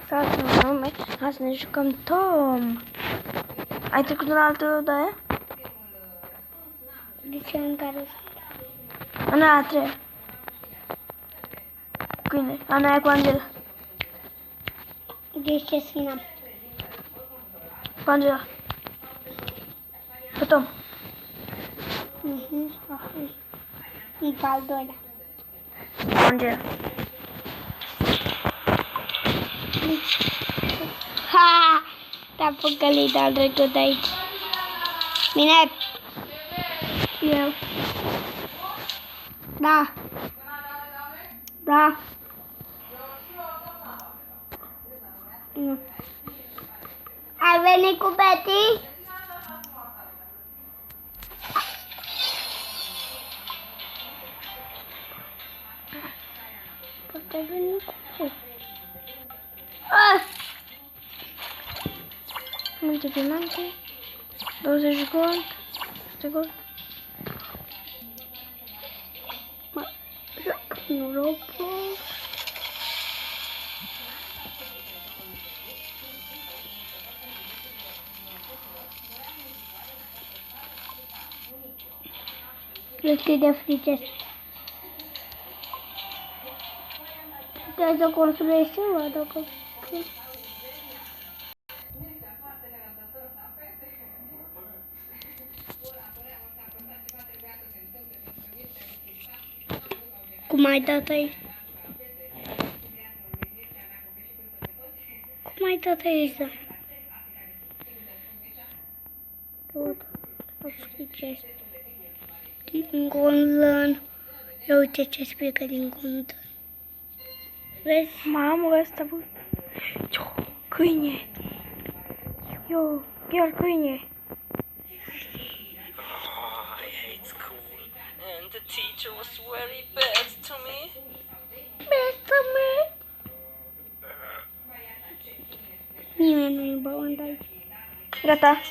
Salutare, nume. Hai să ne jucăm Tom. Ai trecut la altă de aia? De ce în care? Ana a treia. Câine. Ana e cu Angela. De ce sfina? Cu Angela. Cu Tom. În pe al doilea. Cu Angela. Ha! Te-a păcălit al trecut aici. Bine. Eu. Da. Da. Nu. Ai venit cu Betty? Poate ai venit cu Multe diamante. 20 gold. 100 gold. nu Roblox. Este de frice. Trebuie să construiești ceva dacă... Cum ai dat aici? Cum ai dat aici, da? Tot. Din Gondlan. Ia uite ce spică din Gondlan. Vezi? Mamă, ăsta bă. Câine. Eu, chiar câine. And the teacher was very bad to me. Nimeni nu e băunt aici. Gata.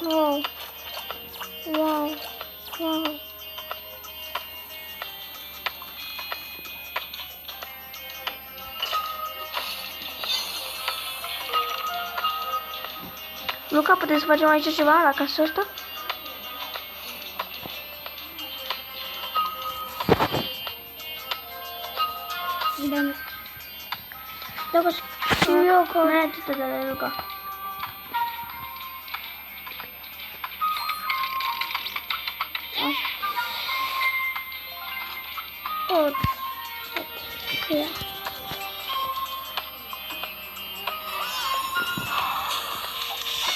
Wow. Wow. Wow. Luca, putem să facem aici ceva la casa asta? Da. Dacă și eu că nu e atât de Luca. Pot. Ia.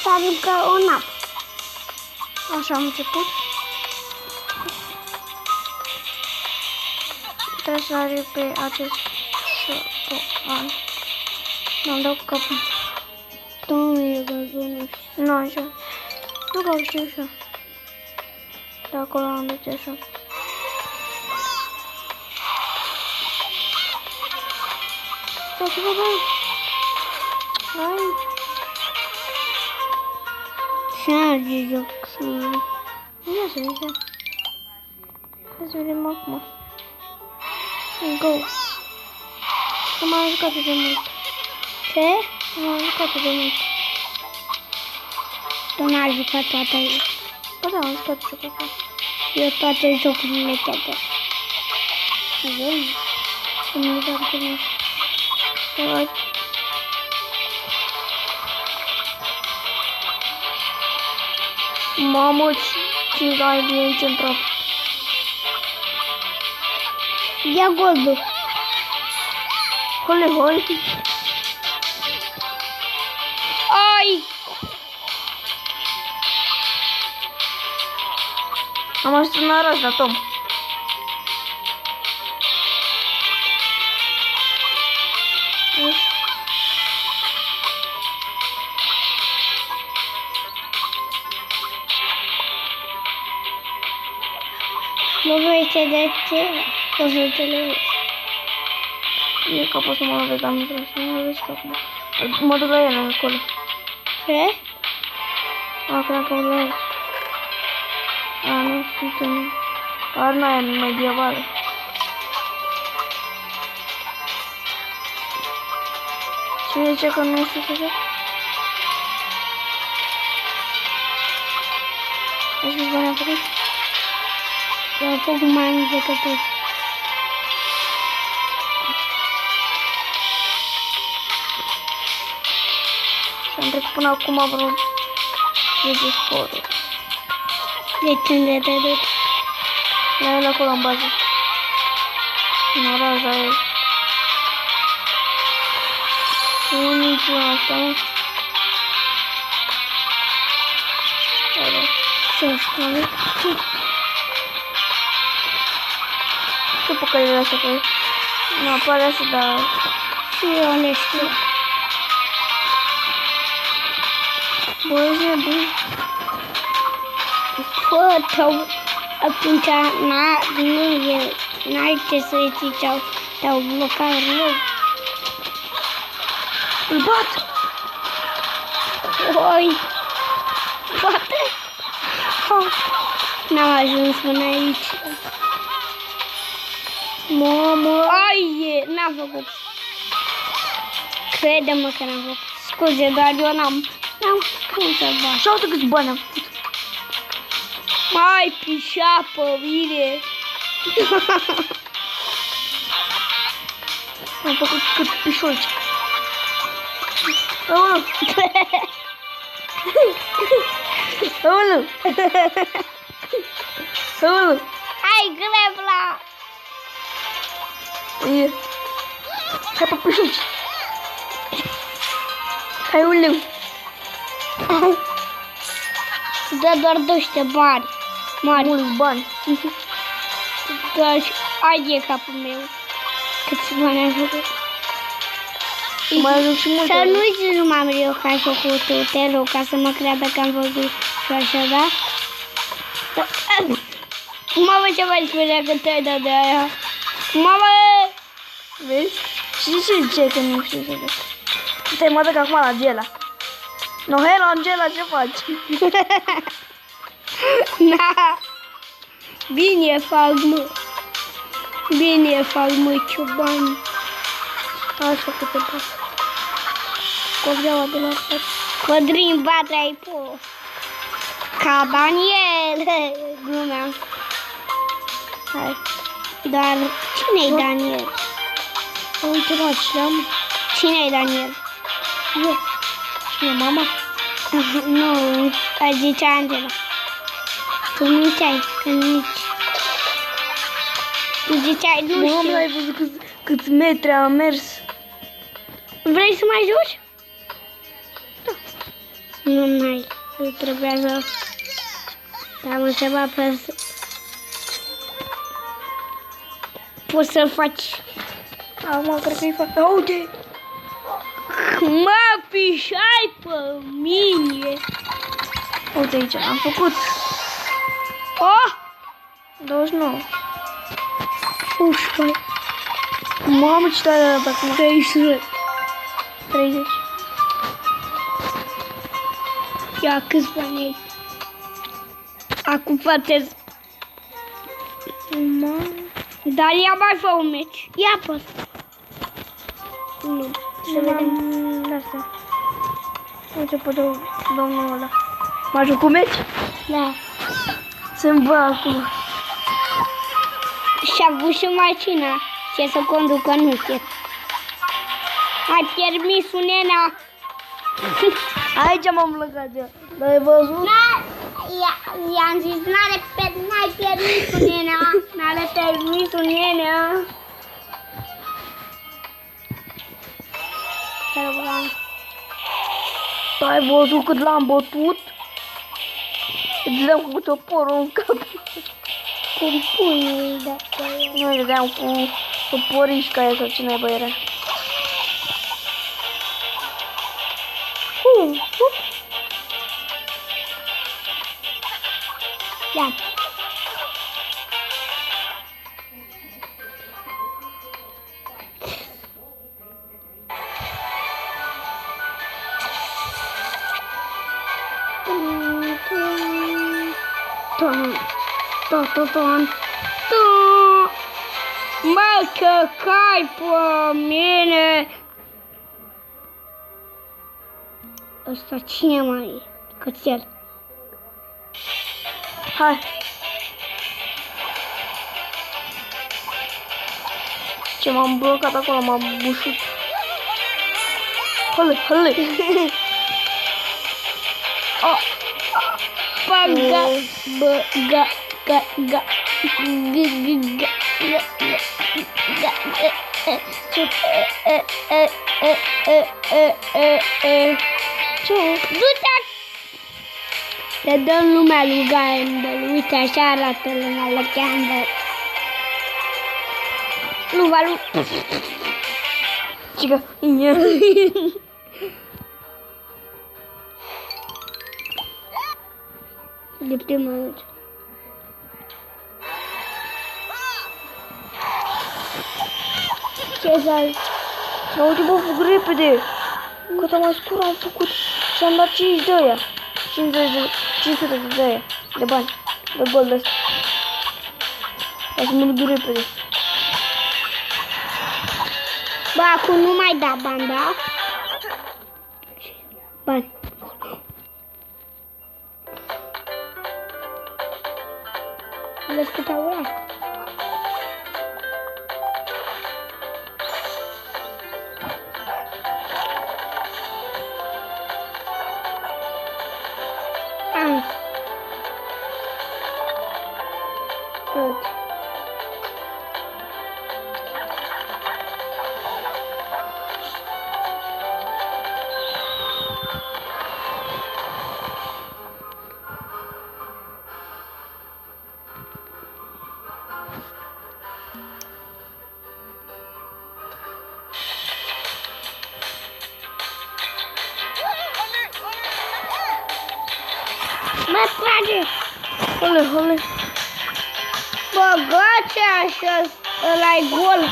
Sari ca o napă. Așa am început. Trebuie să sari pe acest șopoan. M-am dat cu capul. Doamne, găzunul. Nu, așa. Nu ca și așa. De acolo am dat așa. Stai să vedem. Hai. Ce are joc să nu... Ia să vedem. Hai să vedem acum. Go. Nu m-am jucat de mult. Ce? Nu m-am jucat de mult. Tu n-ai jucat toată aici. Ba da, am jucat și cu asta. Eu toate jocurile toate. Avem. Am jucat de mult. Hai. Mamă, ce dai de aici în praf. Ia goldul. Hole, hole. Ai! Am ajuns în araj la Tom. Lovește de ce? O să te lovești. E că pot să mă lovesc, dar nu vreau să mă lovesc acum. Mă duc la ele acolo. Ce? cred că o nu sunt arna aia medievală. Cine zice că nu este așa? Ai zis bani am făcut? Eu am făcut mai mult decât tot. Și am trecut până acum vreo 10 scoruri. Deci unde te duci? La el acolo în bază. În oraș aia. Nu niciuna asta, nu? Ce spune? Știu pe care le-a că nu apare așa, dar... Și eu le știu. Bă, ești nebun. Fă-te-au, atunci n-ai ce să-i zici, te-au blocat rău. Îl bat! Oi, poate? N-am ajuns până aici. Mamă! Ai, n-am făcut. Crede-mă că n-am făcut. Scuze, dar eu n-am cum să-l bat. Și uite câți bani am făcut. Mai pișapă, vine. Am făcut cât pișolci. Aoleu! Aoleu! Aoleu! Hai, grebla! E. Hai pe pișolci! Hai un leu! Dă doar 200 bani. Mari. Mulți bani! Doar ai de capul meu. Câți bani ai făcut? Mai ajung și multe. Să nu zici numai eu că ai făcut tu, te rog, ca să mă creadă că am văzut și așa, da? Mamă, ce mai spunea că te-ai dat de aia? Mamă! Vezi? Și ce zice că nu știu să fac? Te mă duc acum la Angela. No, hello, Angela, ce faci? Na! Bine fac, mă! Bine fac, mă, ciobani! Așa că te fac. Covreaua de la față. Codrin bate ai po. Ca Daniel. Glumeam. Hai. Dar cine-i Daniel? Am întrebat și am... Cine-i Daniel? Eu. Cine, mama? Nu, ai zice Angela. Tu minceai, că nici. Tu ziceai, nu Mama, știu. ai văzut câți metri am mers? Vrei să mai joci? Da. Nu mai. Trebuia să... Te-am întrebat pe... Poți să faci... Acum cred că-i fac... Uite! Mă pișai pe mine! Uite aici, am făcut Oh! 29. Ușor! Mamă, ce tare arată acum. 30. 30. Ia, câți bani ai? Acum poate... Mamă. Dar ia mai fă un meci. Ia pot. Nu. Să vedem. De asta. Uite pe domnul ăla. Mă joc cu meci? Da. Să-mi bă acum. Și-a avut și mașina. Ce să conducă, nu știu. Ai permisul, nena. Aici m-am lăgat eu. Dar ai văzut? I-am zis, n-ai permisul, nena. N-are permisul, nena. Ai văzut cât l-am bătut? Îți dăm cu toporul în cap. Cum pui dacă e? Noi dădeam cu toporișca aia sau cine bă era. Ia. Mă, căcai pe mine! Ăsta cine mai e? Cățel. Hai. Ce m-am blocat acolo, m-am bușut. Hăle, hăle. Oh. Paga, bă, ga, ga, ga, Ce? Du-te! Te dăm lumea lui Gamble. Uite, așa arată lumea lui Gamble. Luva lui... Cică. De prima dată. Ce zai? Dar uite, bă, fug repede. Cât mai scur am făcut. Și am dat 5 de aia. 500 de aia. De bani. De gold ăsta. Hai să mă duc repede. Bă, acum nu mai da bani, da? Bani. Vezi cât au ăla? Am. Uite. Mă trage! Hăle, hăle. Băgați așa, ăla-i gol.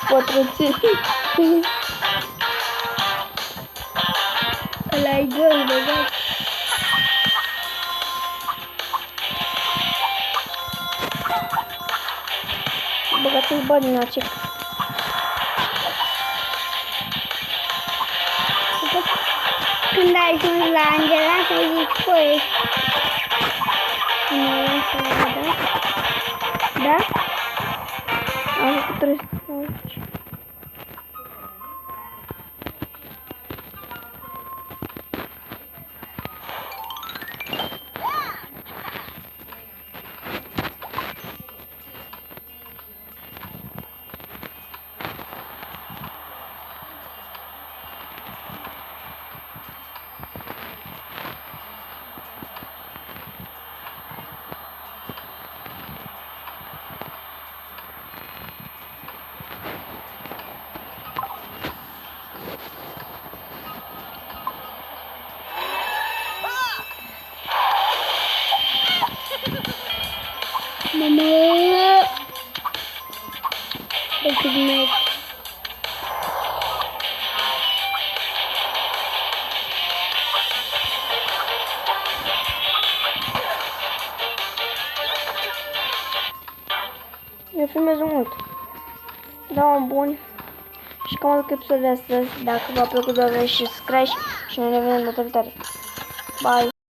Pătrățe. Ăla-i gol, băgați. Băgați-i bani în acest. Când ajungi la Angela, să zici, păi, nu e să da? Da? Am făcut 300. Mama! This is my... Eu filmez mult. Da, bun. Și cam atât episodul de astăzi. Dacă v-a plăcut, dați și subscribe și ne revedem data viitoare. Bye!